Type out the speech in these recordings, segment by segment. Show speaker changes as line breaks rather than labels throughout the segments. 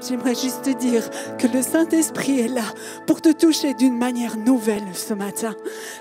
j'aimerais juste te dire que le Saint-Esprit est là pour te toucher d'une manière nouvelle ce matin.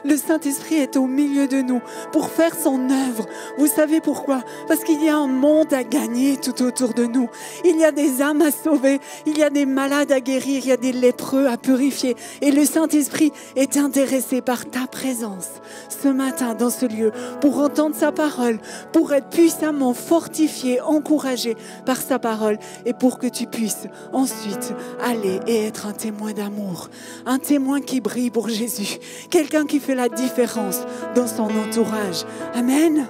Le Saint-Esprit est au milieu de nous pour faire son œuvre. Vous savez pourquoi? Parce qu'il y a un monde à gagner tout autour de nous. Il y a des âmes à sauver, il y a des malades à guérir, il y a des lépreux à purifier. Et le Saint-Esprit est intéressé par ta présence ce matin dans ce lieu pour entendre sa parole, pour être puissamment fortifié, encouragé par sa parole et pour que tu puisses ensuite aller et être un témoin d'amour, un témoin qui brille pour Jésus, quelqu'un qui fait la différence dans son entourage. Amen.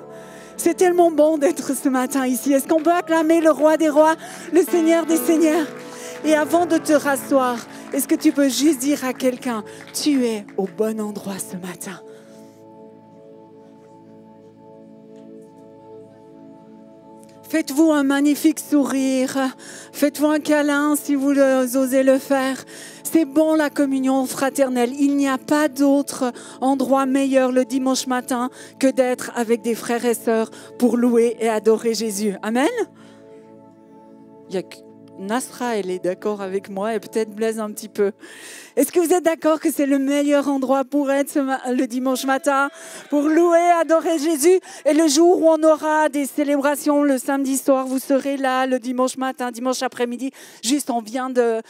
C'est tellement bon d'être ce matin ici. Est-ce qu'on peut acclamer le roi des rois, le Seigneur des seigneurs? Et avant de te rasseoir, est-ce que tu peux juste dire à quelqu'un, tu es au bon endroit ce matin? Faites-vous un magnifique sourire, faites-vous un câlin si vous osez le faire. C'est bon la communion fraternelle. Il n'y a pas d'autre endroit meilleur le dimanche matin que d'être avec des frères et sœurs pour louer et adorer Jésus. Amen. Il y a Nasra, elle est d'accord avec moi et peut-être Blaise un petit peu. Est-ce que vous êtes d'accord que c'est le meilleur endroit pour être le dimanche matin, pour louer, adorer Jésus? Et le jour où on aura des célébrations, le samedi soir, vous serez là, le dimanche matin, dimanche après-midi. Juste, on vient de...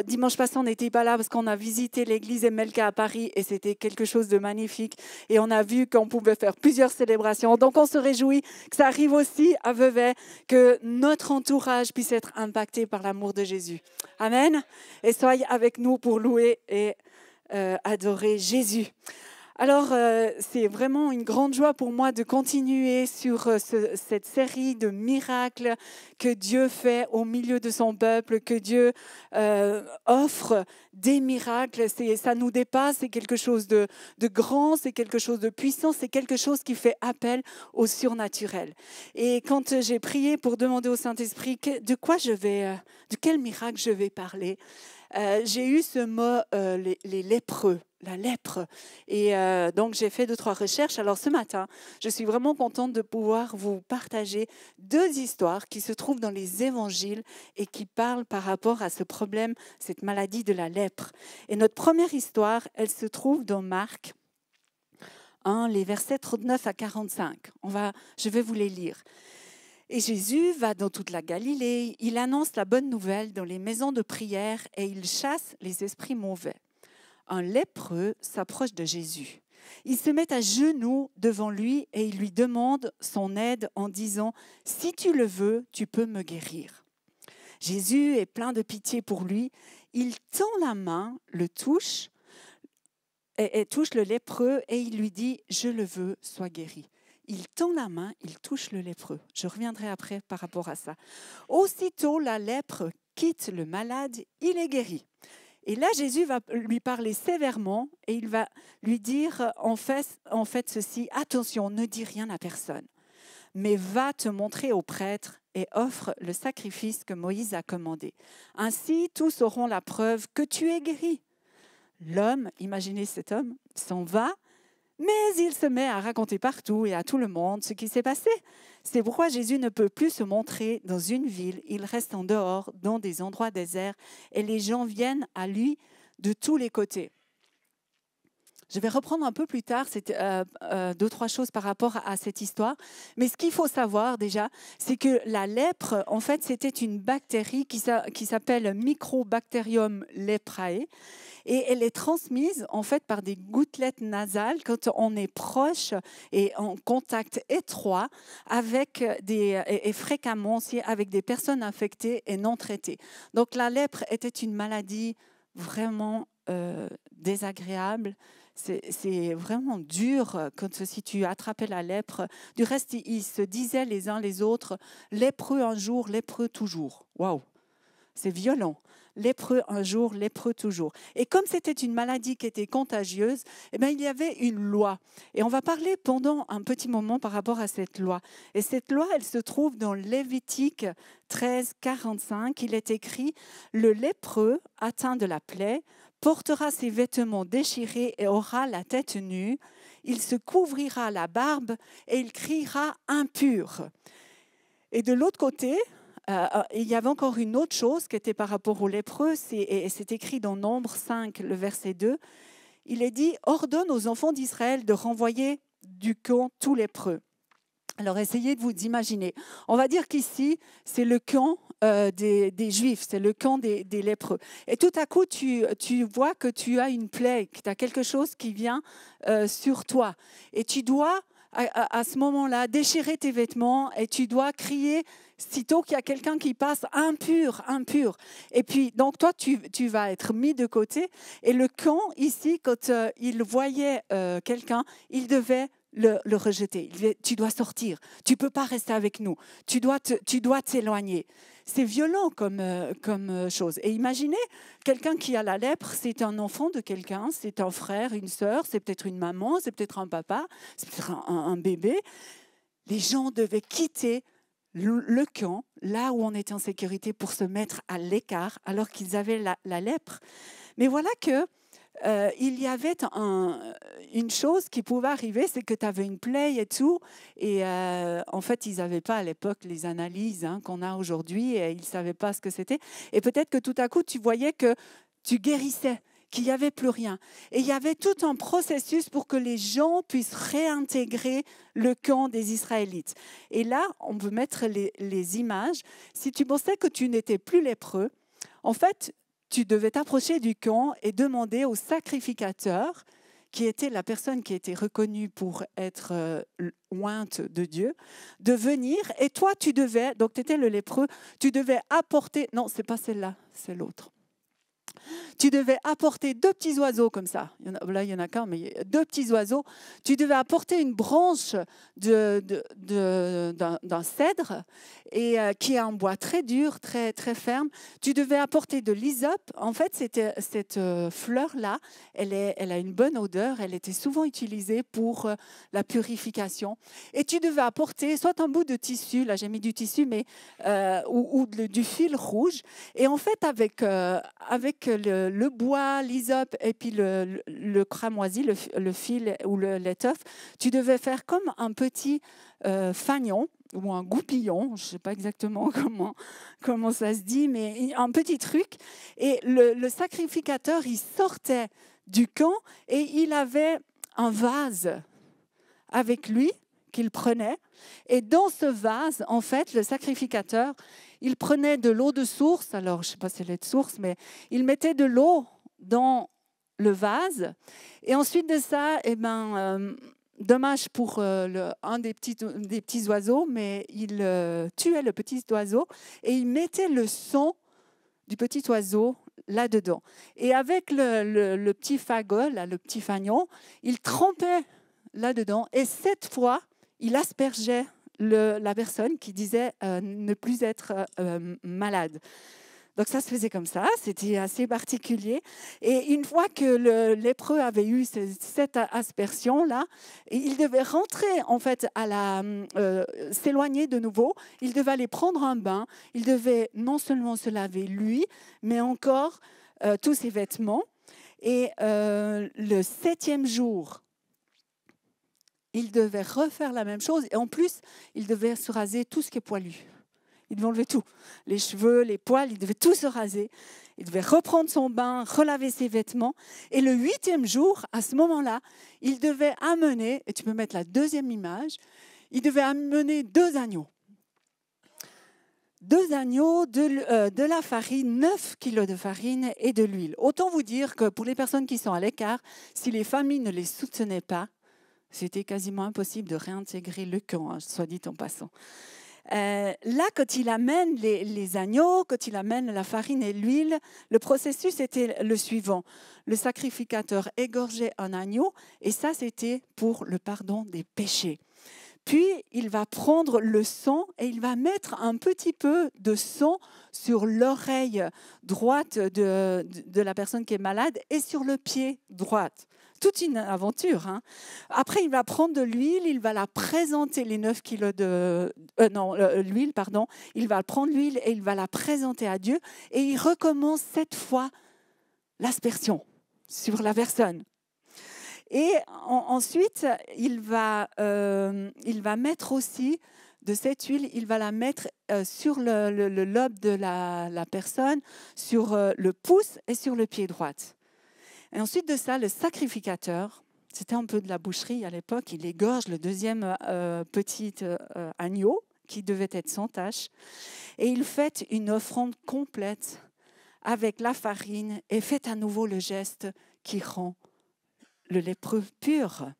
dimanche passé, on n'était pas là parce qu'on a visité l'église Emelka à Paris et c'était quelque chose de magnifique. Et on a vu qu'on pouvait faire plusieurs célébrations. Donc, on se réjouit que ça arrive aussi à Vevey, que notre entourage puisse être impacté par l'amour de Jésus. Amen. Et soyez avec nous pour louer et adorer Jésus. Alors, c'est vraiment une grande joie pour moi de continuer sur cette série de miracles que Dieu fait au milieu de son peuple, que Dieu offre des miracles. Ça nous dépasse, c'est quelque chose de grand, c'est quelque chose de puissant, c'est quelque chose qui fait appel au surnaturel. Et quand j'ai prié pour demander au Saint-Esprit de quel miracle je vais parler, j'ai eu ce mot, les lépreux, la lèpre. Et donc, j'ai fait 2-3 recherches. Alors, ce matin, je suis vraiment contente de pouvoir vous partager 2 histoires qui se trouvent dans les évangiles et qui parlent par rapport à ce problème, cette maladie de la lèpre. Et notre première histoire, elle se trouve dans Marc 1, les versets 39 à 45. Je vais vous les lire. Et Jésus va dans toute la Galilée, il annonce la bonne nouvelle dans les maisons de prière et il chasse les esprits mauvais. Un lépreux s'approche de Jésus. Il se met à genoux devant lui et il lui demande son aide en disant « Si tu le veux, tu peux me guérir ». Jésus est plein de pitié pour lui. Il tend la main, le touche et touche le lépreux et il lui dit « Je le veux, sois guéri ». Il tend la main, il touche le lépreux. Je reviendrai après par rapport à ça. Aussitôt, la lèpre quitte le malade, il est guéri. Et là, Jésus va lui parler sévèrement et il va lui dire en fait ceci, attention, ne dis rien à personne, mais va te montrer au prêtre et offre le sacrifice que Moïse a commandé. Ainsi, tous auront la preuve que tu es guéri. L'homme, imaginez cet homme, s'en va, mais il se met à raconter partout et à tout le monde ce qui s'est passé. C'est pourquoi Jésus ne peut plus se montrer dans une ville. Il reste en dehors, dans des endroits déserts, et les gens viennent à lui de tous les côtés. Je vais reprendre un peu plus tard 2-3 choses par rapport à cette histoire. Mais ce qu'il faut savoir déjà, c'est que la lèpre, en fait, c'était une bactérie qui s'appelle Mycobacterium leprae. Et elle est transmise en fait par des gouttelettes nasales quand on est proche et en contact étroit avec et fréquemment aussi avec des personnes infectées et non traitées. Donc la lèpre était une maladie vraiment désagréable. C'est vraiment dur si tu attrapais la lèpre. Du reste, ils se disaient les uns les autres, lépreux un jour, lépreux toujours. Waouh, c'est violent. Lépreux un jour, lépreux toujours. Et comme c'était une maladie qui était contagieuse, eh bien, il y avait une loi. Et on va parler pendant un petit moment par rapport à cette loi. Et cette loi, elle se trouve dans Lévitique 13, 45. Il est écrit « Le lépreux atteint de la plaie portera ses vêtements déchirés et aura la tête nue. Il se couvrira la barbe et il criera impur. » Et de l'autre côté, il y avait encore une autre chose qui était par rapport aux lépreux, et c'est écrit dans Nombre 5, le verset 2. Il est dit « Ordonne aux enfants d'Israël de renvoyer du camp tous lépreux ». Alors, essayez de vous imaginer. On va dire qu'ici, c'est le camp des Juifs, c'est le camp des lépreux. Et tout à coup, tu vois que tu as une plaie, que tu as quelque chose qui vient sur toi. Et tu dois, à ce moment-là, déchirer tes vêtements et tu dois crier, sitôt qu'il y a quelqu'un qui passe, impur, impur. Et puis, donc toi, tu vas être mis de côté. Et le camp, ici, quand il voyait quelqu'un, il devait le rejeter. Tu dois sortir. Tu ne peux pas rester avec nous. Tu dois t'éloigner. C'est violent comme chose. Et imaginez, quelqu'un qui a la lèpre, c'est un enfant de quelqu'un, c'est un frère, une sœur, c'est peut-être une maman, c'est peut-être un papa, c'est peut-être un bébé. Les gens devaient quitter le camp, là où on était en sécurité, pour se mettre à l'écart alors qu'ils avaient la lèpre. Mais voilà que il y avait une chose qui pouvait arriver, c'est que tu avais une plaie et tout. Et en fait, ils n'avaient pas à l'époque les analyses qu'on a aujourd'hui et ils ne savaient pas ce que c'était. Et peut-être que tout à coup, tu voyais que tu guérissais, qu'il n'y avait plus rien. Et il y avait tout un processus pour que les gens puissent réintégrer le camp des Israélites. Et là, on peut mettre les images. Si tu pensais que tu n'étais plus lépreux, en fait, tu devais t'approcher du camp et demander au sacrificateur, qui était la personne qui était reconnue pour être ointe de Dieu, de venir. Et toi, tu devais, donc tu étais le lépreux, tu devais apporter, non, ce n'est pas celle-là, c'est l'autre. Tu devais apporter 2 petits oiseaux comme ça. Là, il y en a qu'un, mais 2 petits oiseaux. Tu devais apporter une branche d'un cèdre et qui a un bois très dur, très, très ferme. Tu devais apporter de l'hysope. En fait, cette fleur-là, elle a une bonne odeur. Elle était souvent utilisée pour la purification. Et tu devais apporter soit un bout de tissu, là j'ai mis du tissu, mais, ou du fil rouge. Et en fait, avec le bois, l'hysope et puis le cramoisi, le fil ou l'étoffe, tu devais faire comme un petit fanion ou un goupillon, je ne sais pas exactement comment ça se dit, mais un petit truc. Et le sacrificateur, il sortait du camp et il avait un vase avec lui qu'il prenait. Et dans ce vase, en fait, le sacrificateur, il prenait de l'eau de source. Alors, je ne sais pas si c'est l'eau de source, mais il mettait de l'eau dans le vase. Et ensuite de ça, dommage pour un des petits oiseaux, mais il tuait le petit oiseau et il mettait le sang du petit oiseau là-dedans. Et avec le petit fagot, là, le petit fanion, il trempait là-dedans. Et cette fois, il aspergeait la personne qui disait ne plus être malade. Donc ça se faisait comme ça, c'était assez particulier. Et une fois que le lépreux avait eu cette aspersion-là, il devait rentrer en fait s'éloigner de nouveau. Il devait aller prendre un bain. Il devait non seulement se laver lui, mais encore tous ses vêtements. Et le 7e jour, il devait refaire la même chose. Et en plus, il devait se raser tout ce qui est poilu. Il devait enlever tout. Les cheveux, les poils, il devait tout se raser. Il devait reprendre son bain, relaver ses vêtements. Et le 8e jour, à ce moment-là, il devait amener, et tu peux mettre la 2e image, il devait amener 2 agneaux. 2 agneaux, de la farine, 9 kilos de farine et de l'huile. Autant vous dire que pour les personnes qui sont à l'écart, si les familles ne les soutenaient pas, c'était quasiment impossible de réintégrer le camp, soit dit en passant. Là, quand il amène les agneaux, quand il amène la farine et l'huile, le processus était le suivant. Le sacrificateur égorgeait un agneau et ça, c'était pour le pardon des péchés. Puis, il va prendre le sang et il va mettre un petit peu de sang sur l'oreille droite de la personne qui est malade et sur le pied droit. Toute une aventure. Après, il va prendre de l'huile, il va la présenter, les 9 kilos l'huile, pardon. Il va prendre l'huile et il va la présenter à Dieu et il recommence cette fois l'aspersion sur la personne. Et ensuite, il va mettre aussi de cette huile, il va la mettre sur le lobe de la personne, sur le pouce et sur le pied droit. Et ensuite de ça, le sacrificateur, c'était un peu de la boucherie à l'époque, il égorge le deuxième petit agneau qui devait être sans tache. Et il fait une offrande complète avec la farine et fait à nouveau le geste qui rend le lépreux pur.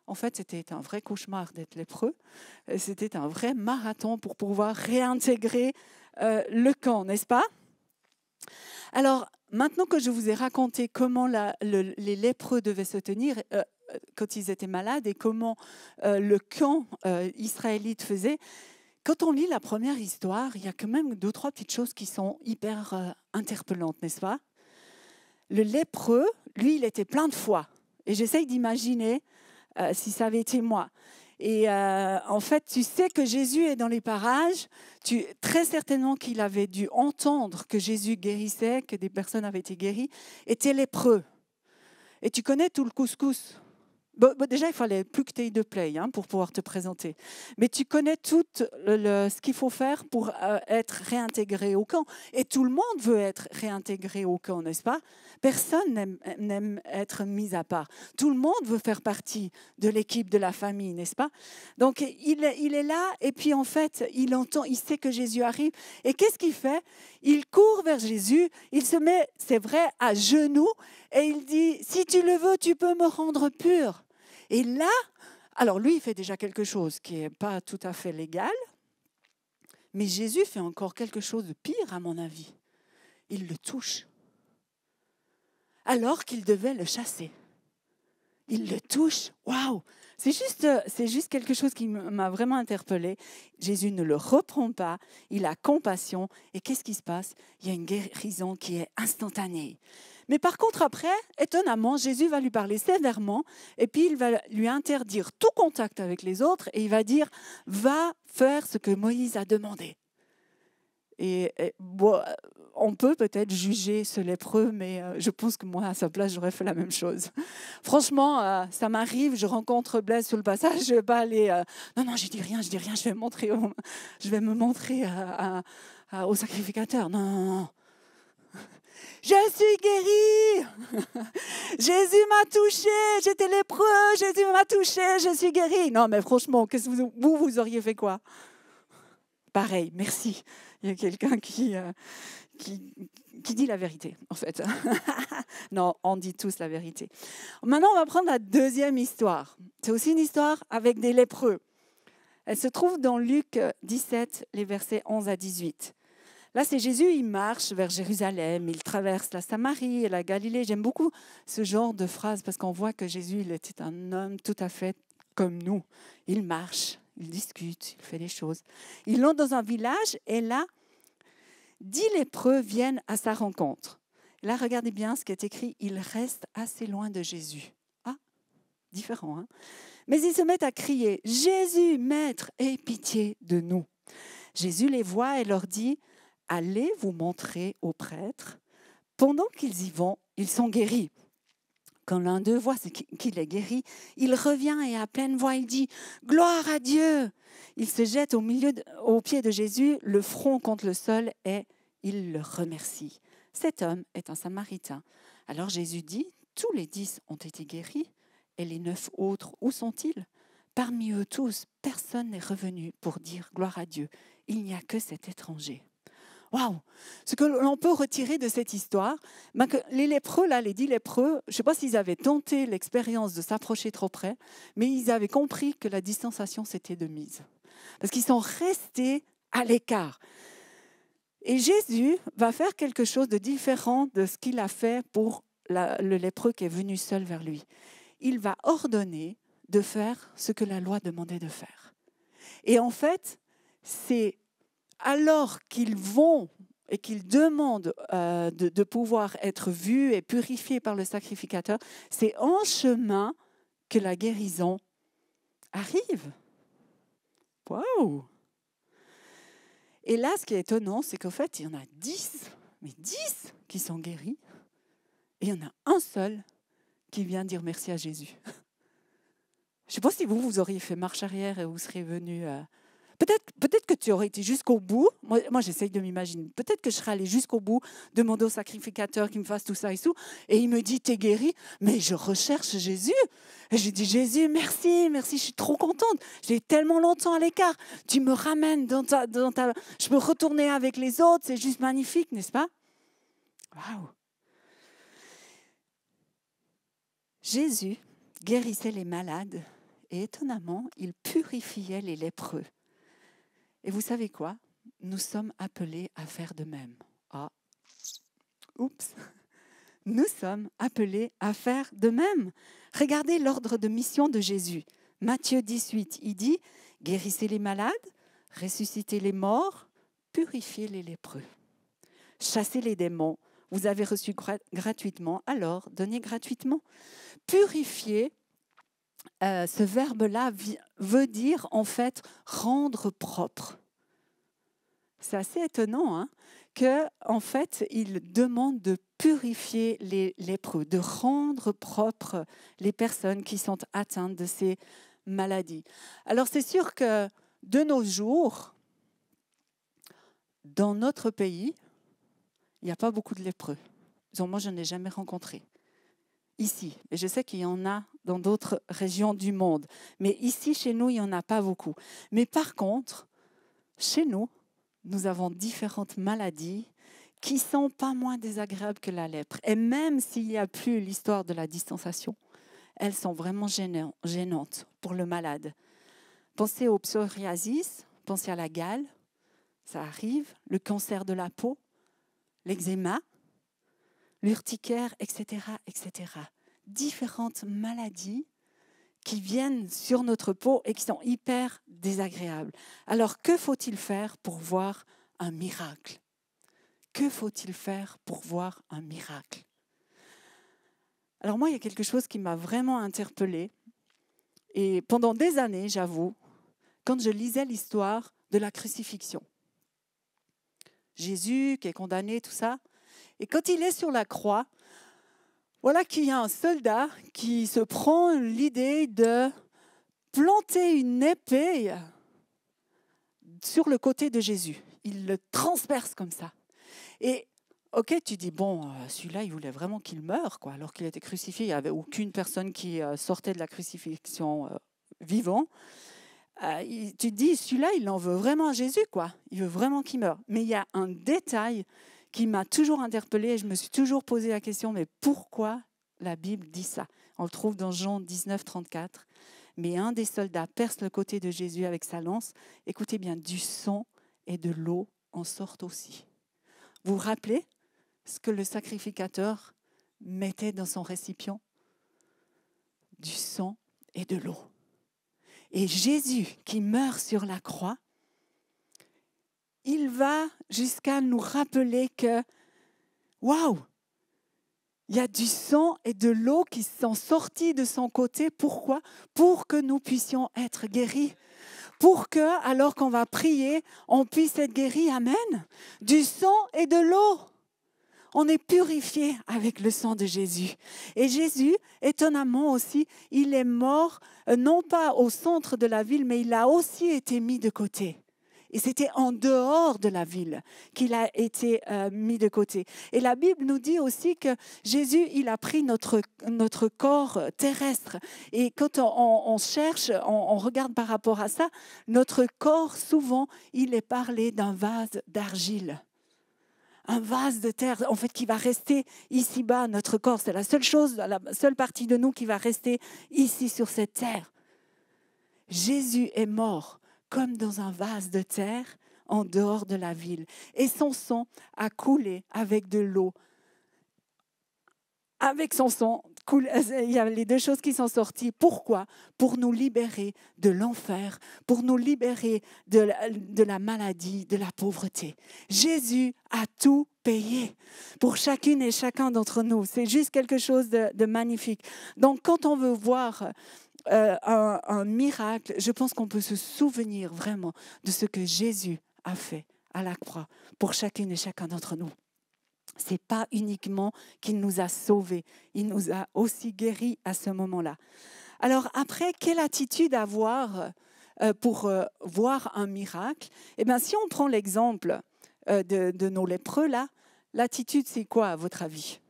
En fait, c'était un vrai cauchemar d'être lépreux. C'était un vrai marathon pour pouvoir réintégrer le camp, n'est-ce pas? Alors, maintenant que je vous ai raconté comment les lépreux devaient se tenir quand ils étaient malades et comment le camp israélite faisait, quand on lit la première histoire, il y a quand même 2-3 petites choses qui sont hyper interpellantes, n'est-ce pas? Le lépreux, lui, il était plein de foi. Et j'essaye d'imaginer si ça avait été moi. Et en fait, tu sais que Jésus est dans les parages. Très certainement qu'il avait dû entendre que Jésus guérissait, que des personnes avaient été guéries, était lépreux. Et tu connais tout le couscous. Bon, déjà, il fallait plus que tu aies de play pour pouvoir te présenter. Mais tu connais tout ce qu'il faut faire pour être réintégré au camp. Et tout le monde veut être réintégré au camp, n'est-ce pas? Personne n'aime être mis à part. Tout le monde veut faire partie de l'équipe, de la famille, n'est-ce pas? Donc, il est là et puis en fait, il entend, il sait que Jésus arrive. Et qu'est-ce qu'il fait? Il court vers Jésus, il se met, c'est vrai, à genoux et il dit, si tu le veux, tu peux me rendre pur. Et là, alors lui, il fait déjà quelque chose qui n'est pas tout à fait légal, mais Jésus fait encore quelque chose de pire, à mon avis. Il le touche, alors qu'il devait le chasser. Il le touche. Waouh! C'est juste quelque chose qui m'a vraiment interpellée. Jésus ne le reprend pas, il a compassion. Et qu'est-ce qui se passe? Il y a une guérison qui est instantanée. Mais par contre, après, étonnamment, Jésus va lui parler sévèrement et puis il va lui interdire tout contact avec les autres et il va dire « Va faire ce que Moïse a demandé ». Et bon, on peut peut-être juger ce lépreux, mais je pense que moi, à sa place, j'aurais fait la même chose. Franchement, ça m'arrive, je rencontre Blaise sur le passage, je ne vais pas aller... non, je dis rien, je vais me montrer au sacrificateur. Non. Je suis guérie. Jésus m'a touché. J'étais lépreux. Jésus m'a touché. Je suis guérie. Non, mais franchement, qu'est-ce que vous auriez fait quoi? Pareil, merci. Il y a quelqu'un qui dit la vérité, en fait. Non, on dit tous la vérité. Maintenant, on va prendre la deuxième histoire. C'est aussi une histoire avec des lépreux. Elle se trouve dans Luc 17, les versets 11 à 18. Là, c'est Jésus, il marche vers Jérusalem, il traverse la Samarie et la Galilée. J'aime beaucoup ce genre de phrase parce qu'on voit que Jésus, il était un homme tout à fait comme nous. Il marche, il discute, il fait des choses. Ils l'ont dans un village et là, 10 lépreux viennent à sa rencontre. Là, regardez bien ce qui est écrit, il reste assez loin de Jésus. Ah, différent, hein? Mais ils se mettent à crier, Jésus, Maître, aie pitié de nous. Jésus les voit et leur dit, allez vous montrer aux prêtres. Pendant qu'ils y vont, ils sont guéris. Quand l'un d'eux voit qu'il est guéri, il revient et à pleine voix, il dit « Gloire à Dieu !» Il se jette aux pieds de Jésus, le front contre le sol et il le remercie. Cet homme est un Samaritain. Alors Jésus dit « Tous les 10 ont été guéris et les 9 autres, où sont-ils ? Parmi eux tous, personne n'est revenu pour dire « Gloire à Dieu ». Il n'y a que cet étranger. Waouh! Ce que l'on peut retirer de cette histoire, que les lépreux, là, les 10 lépreux, je ne sais pas s'ils avaient tenté l'expérience de s'approcher trop près, mais ils avaient compris que la distanciation, c'était de mise. Parce qu'ils sont restés à l'écart. Et Jésus va faire quelque chose de différent de ce qu'il a fait pour le lépreux qui est venu seul vers lui. Il va ordonner de faire ce que la loi demandait de faire. Et en fait, c'est alors qu'ils vont et qu'ils demandent de pouvoir être vus et purifiés par le sacrificateur, c'est en chemin que la guérison arrive. Waouh! Et là, ce qui est étonnant, c'est qu'en fait, il y en a 10 qui sont guéris, et il y en a un seul qui vient dire merci à Jésus. Je ne sais pas si vous auriez fait marche arrière et vous seriez venu Peut-être que tu aurais été jusqu'au bout. Moi j'essaye de m'imaginer. Peut-être que je serais allée jusqu'au bout, demander au sacrificateur qu'il me fasse tout ça et tout. Et il me dit, t'es guéri. Mais je recherche Jésus. Et j'ai dit, Jésus, merci, merci, je suis trop contente. J'ai tellement longtemps à l'écart. Tu me ramènes dans ta... Je peux retourner avec les autres. C'est juste magnifique, n'est-ce pas? Waouh! Jésus guérissait les malades et étonnamment, il purifiait les lépreux. Et vous savez quoi? Nous sommes appelés à faire de même. Ah, oups! Nous sommes appelés à faire de même. Regardez l'ordre de mission de Jésus. Matthieu 18, il dit « Guérissez les malades, ressuscitez les morts, purifiez les lépreux. Chassez les démons. Vous avez reçu gratuitement, alors donnez gratuitement. » Purifier, ce verbe-là veut dire en fait rendre propre. C'est assez étonnant hein, que en fait il demande de purifier les lépreux, de rendre propre les personnes qui sont atteintes de ces maladies. Alors c'est sûr que de nos jours, dans notre pays, il n'y a pas beaucoup de lépreux. Moi, je n'ai jamais rencontré. Ici, et je sais qu'il y en a dans d'autres régions du monde, mais ici, chez nous, il n'y en a pas beaucoup. Mais par contre, chez nous, nous avons différentes maladies qui ne sont pas moins désagréables que la lèpre. Et même s'il n'y a plus l'histoire de la distanciation, elles sont vraiment gênantes pour le malade. Pensez au psoriasis, pensez à la gale, ça arrive, le cancer de la peau, l'eczéma, l'urticaire, etc., etc. Différentes maladies qui viennent sur notre peau et qui sont hyper désagréables. Alors, que faut-il faire pour voir un miracle? Que faut-il faire pour voir un miracle? Alors moi, il y a quelque chose qui m'a vraiment interpellée. Et pendant des années, j'avoue, quand je lisais l'histoire de la crucifixion, Jésus qui est condamné, tout ça, et quand il est sur la croix, voilà qu'il y a un soldat qui se prend l'idée de planter une épée sur le côté de Jésus. Il le transperce comme ça. Et ok, tu dis, bon, celui-là, il voulait vraiment qu'il meure, quoi. Alors qu'il était crucifié, il n'y avait aucune personne qui sortait de la crucifixion vivant. Tu te dis, celui-là, il en veut vraiment à Jésus, quoi. Il veut vraiment qu'il meure. Mais il y a un détail qui m'a toujours interpellée et je me suis toujours posé la question, mais pourquoi la Bible dit ça? On le trouve dans Jean 19, 34. Mais un des soldats perce le côté de Jésus avec sa lance. Écoutez bien, du sang et de l'eau en sortent aussi. Vous vous rappelez ce que le sacrificateur mettait dans son récipient? Du sang et de l'eau. Et Jésus qui meurt sur la croix, il va jusqu'à nous rappeler que, waouh, il y a du sang et de l'eau qui sont sortis de son côté. Pourquoi? Pour que nous puissions être guéris. Pour que, alors qu'on va prier, on puisse être guéris. Amen. Du sang et de l'eau. On est purifié avec le sang de Jésus. Et Jésus, étonnamment aussi, il est mort, non pas au centre de la ville, mais il a aussi été mis de côté. Et c'était en dehors de la ville qu'il a été mis de côté. Et la Bible nous dit aussi que Jésus, il a pris notre corps terrestre. Et quand on cherche, on regarde par rapport à ça, notre corps, souvent, il est parlé d'un vase d'argile. Un vase de terre, en fait, qui va rester ici-bas, notre corps. C'est la seule chose, la seule partie de nous qui va rester ici sur cette terre. Jésus est mort comme dans un vase de terre en dehors de la ville. Et son sang a coulé avec de l'eau. Avec son sang, il y a les deux choses qui sont sorties. Pourquoi? Pour nous libérer de l'enfer, pour nous libérer de la maladie, de la pauvreté. Jésus a tout payé pour chacune et chacun d'entre nous. C'est juste quelque chose de magnifique. Donc, quand on veut voir un miracle, je pense qu'on peut se souvenir vraiment de ce que Jésus a fait à la croix pour chacune et chacun d'entre nous. Ce n'est pas uniquement qu'il nous a sauvés, il nous a aussi guéris à ce moment-là. Alors après, quelle attitude avoir pour voir un miracle, eh bien, si on prend l'exemple de nos lépreux, là, l'attitude, c'est quoi à votre avis?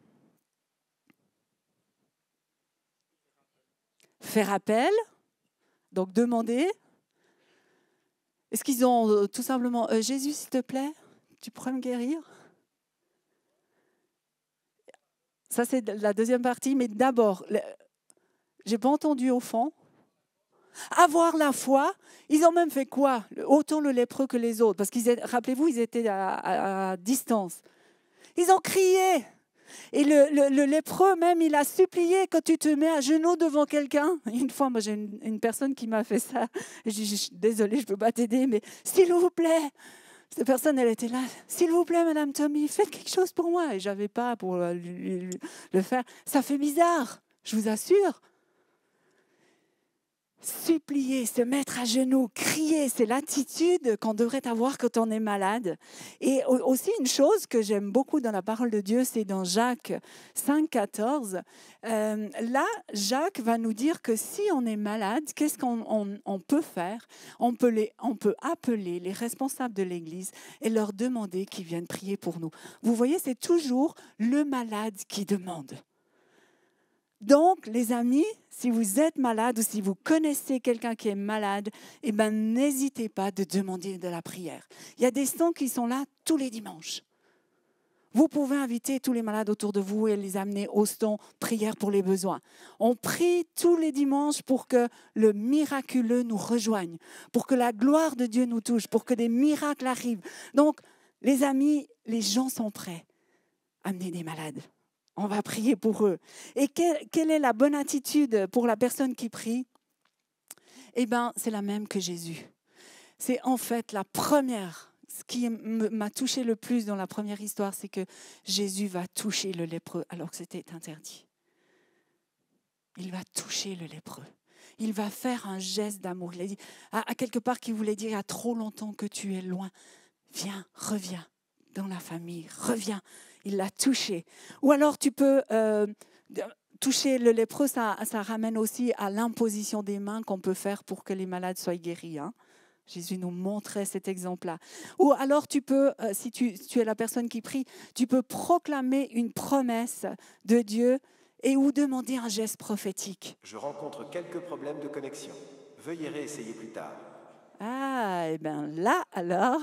Faire appel, donc demander. Est-ce qu'ils ont tout simplement « Jésus, s'il te plaît, tu pourrais me guérir ?» Ça, c'est la deuxième partie, mais d'abord, je n'ai pas entendu au fond. Avoir la foi, ils ont même fait quoi? Autant le lépreux que les autres, parce qu'ils, rappelez-vous, ils étaient à distance. Ils ont crié. Et le lépreux même, il a supplié quand tu te mets à genoux devant quelqu'un. Une fois, moi, j'ai une personne qui m'a fait ça. Je dis, désolée, je ne peux pas t'aider, mais s'il vous plaît. Cette personne, elle était là. S'il vous plaît, Madame Tommy, faites quelque chose pour moi. Et je n'avais pas pour le faire. Ça fait bizarre, je vous assure. Supplier, se mettre à genoux, crier, c'est l'attitude qu'on devrait avoir quand on est malade. Et aussi une chose que j'aime beaucoup dans la parole de Dieu, c'est dans Jacques 5, 14. Là, Jacques va nous dire que si on est malade, qu'est-ce qu'on peut faire? On peut appeler les responsables de l'Église et leur demander qu'ils viennent prier pour nous. Vous voyez, c'est toujours le malade qui demande. Donc, les amis, si vous êtes malade ou si vous connaissez quelqu'un qui est malade, eh ben, n'hésitez pas de demander de la prière. Il y a des stands qui sont là tous les dimanches. Vous pouvez inviter tous les malades autour de vous et les amener au stand prière pour les besoins. On prie tous les dimanches pour que le miraculeux nous rejoigne, pour que la gloire de Dieu nous touche, pour que des miracles arrivent. Donc, les amis, les gens sont prêts. Amenez des malades. On va prier pour eux. Et quelle est la bonne attitude pour la personne qui prie? Eh bien, c'est la même que Jésus. C'est en fait la première. Ce qui m'a touché le plus dans la première histoire, c'est que Jésus va toucher le lépreux alors que c'était interdit. Il va toucher le lépreux. Il va faire un geste d'amour. Il a dit, à quelque part qu'il voulait dire, il y a trop longtemps que tu es loin. Viens, reviens dans la famille, reviens. Il l'a touché. Ou alors tu peux toucher le lépreux, ça ramène aussi à l'imposition des mains qu'on peut faire pour que les malades soient guéris. Hein. Jésus nous montrait cet exemple-là. Ou alors tu peux, si tu es la personne qui prie, tu peux proclamer une promesse de Dieu et ou demander un geste prophétique.
Je rencontre quelques problèmes de connexion. Veuillez réessayer plus tard.
Ah, et bien là, alors,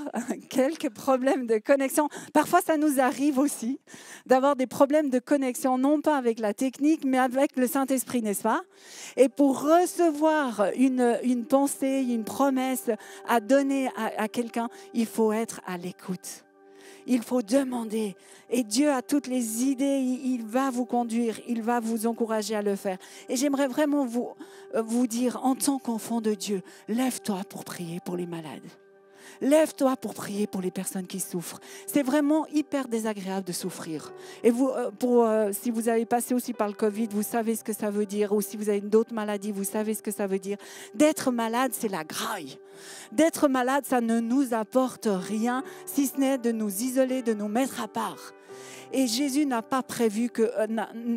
quelques problèmes de connexion. Parfois, ça nous arrive aussi d'avoir des problèmes de connexion, non pas avec la technique, mais avec le Saint-Esprit, n'est-ce pas? Et pour recevoir une pensée, une promesse à donner à quelqu'un, il faut être à l'écoute. Il faut demander. Et Dieu a toutes les idées, il va vous conduire, il va vous encourager à le faire. Et j'aimerais vraiment vous dire, en tant qu'enfant de Dieu, lève-toi pour prier pour les malades. Lève-toi pour prier pour les personnes qui souffrent. C'est vraiment hyper désagréable de souffrir. Et vous, si vous avez passé aussi par le Covid, vous savez ce que ça veut dire. Ou si vous avez d'autres maladies, vous savez ce que ça veut dire. D'être malade, c'est la graille. D'être malade, ça ne nous apporte rien, si ce n'est de nous isoler, de nous mettre à part. Et Jésus n'a pas prévu que,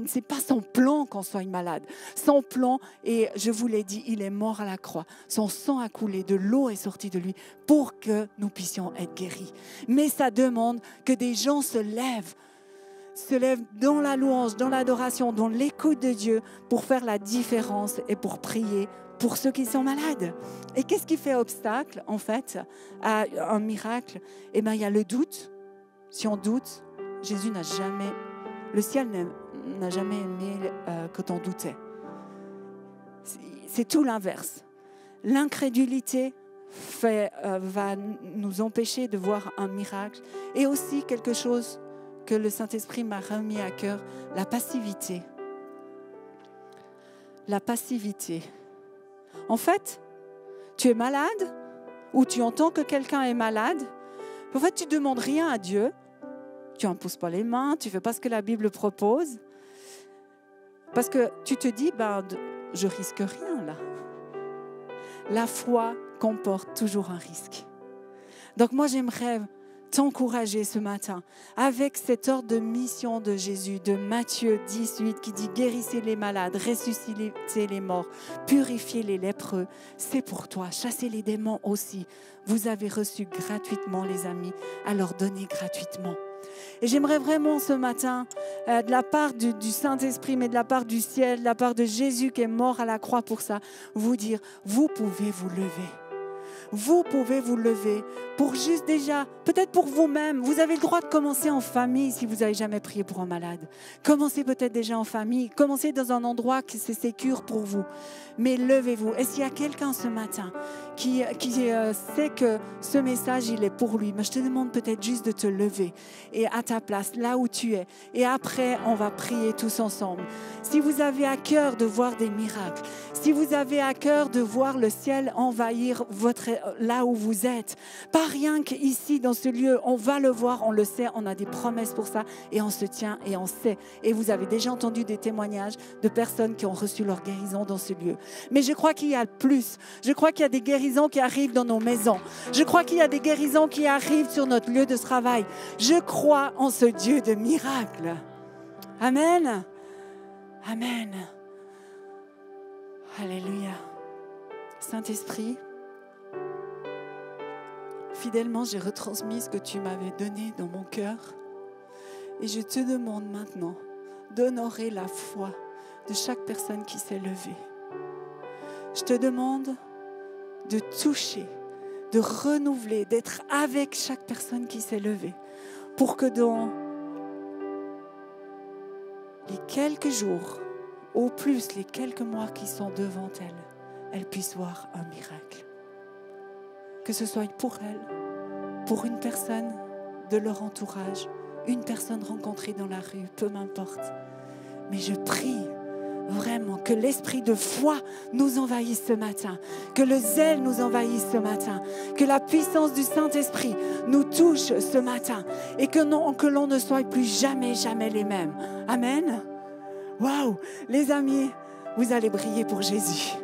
c'est pas son plan qu'on soit malade. Son plan, et je vous l'ai dit, il est mort à la croix. Son sang a coulé, de l'eau est sortie de lui pour que nous puissions être guéris. Mais ça demande que des gens se lèvent dans la louange, dans l'adoration, dans l'écoute de Dieu pour faire la différence et pour prier pour ceux qui sont malades. Et qu'est-ce qui fait obstacle, en fait, à un miracle? Eh bien, il y a le doute. Si on doute, Jésus le ciel n'a jamais aimé quand on doutait. C'est tout l'inverse. L'incrédulité va nous empêcher de voir un miracle. Et aussi quelque chose que le Saint-Esprit m'a remis à cœur, la passivité. La passivité. En fait, tu es malade ou tu entends que quelqu'un est malade. En fait, tu ne demandes rien à Dieu. Tu n'imposes pas les mains, tu ne fais pas ce que la Bible propose. Parce que tu te dis, je risque rien là. La foi comporte toujours un risque. Donc moi, j'aimerais t'encourager ce matin avec cet ordre de mission de Jésus, de Matthieu 18, qui dit « Guérissez les malades, ressuscitez les morts, purifiez les lépreux ». C'est pour toi. Chassez les démons aussi. Vous avez reçu gratuitement, les amis, alors donnez gratuitement. Et j'aimerais vraiment ce matin, de la part du Saint-Esprit, mais de la part du ciel, de la part de Jésus qui est mort à la croix pour ça, vous dire, vous pouvez vous lever. Vous pouvez vous lever pour juste déjà, peut-être pour vous-même. Vous avez le droit de commencer en famille si vous n'avez jamais prié pour un malade. Commencez peut-être déjà en famille. Commencez dans un endroit qui c'est sécure pour vous. Mais levez-vous. Et s'il y a quelqu'un ce matin qui sait que ce message, il est pour lui, mais je te demande peut-être juste de te lever et à ta place, là où tu es. Et après, on va prier tous ensemble. Si vous avez à cœur de voir des miracles, si vous avez à cœur de voir le ciel envahir là où vous êtes, pas rien qu'ici dans ce lieu, on va le voir, on le sait, on a des promesses pour ça et on se tient et on sait. Et vous avez déjà entendu des témoignages de personnes qui ont reçu leur guérison dans ce lieu. Mais je crois qu'il y a plus. Je crois qu'il y a des guérisons qui arrivent dans nos maisons. Je crois qu'il y a des guérisons qui arrivent sur notre lieu de travail. Je crois en ce Dieu de miracles. Amen. Amen. Alléluia. Saint-Esprit, fidèlement, j'ai retransmis ce que tu m'avais donné dans mon cœur. Et je te demande maintenant d'honorer la foi de chaque personne qui s'est levée. Je te demande de toucher, de renouveler, d'être avec chaque personne qui s'est levée pour que dans les quelques jours, au plus les quelques mois qui sont devant elle puisse voir un miracle. Que ce soit pour elle, pour une personne de leur entourage, une personne rencontrée dans la rue, peu m'importe. Mais je prie vraiment que l'esprit de foi nous envahisse ce matin, que le zèle nous envahisse ce matin, que la puissance du Saint-Esprit nous touche ce matin et que l'on ne soit plus jamais les mêmes. Amen. Waouh, les amis, vous allez briller pour Jésus.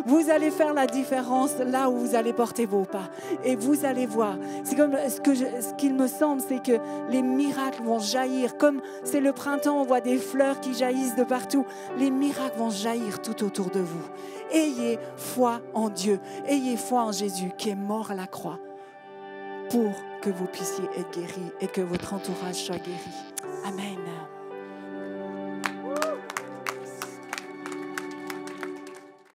Vous allez faire la différence là où vous allez porter vos pas. Et vous allez voir. C'est comme ce qu'il me semble, c'est que les miracles vont jaillir. Comme c'est le printemps, on voit des fleurs qui jaillissent de partout. Les miracles vont jaillir tout autour de vous. Ayez foi en Dieu. Ayez foi en Jésus qui est mort à la croix pour que vous puissiez être guéris et que votre entourage soit guéri. Amen.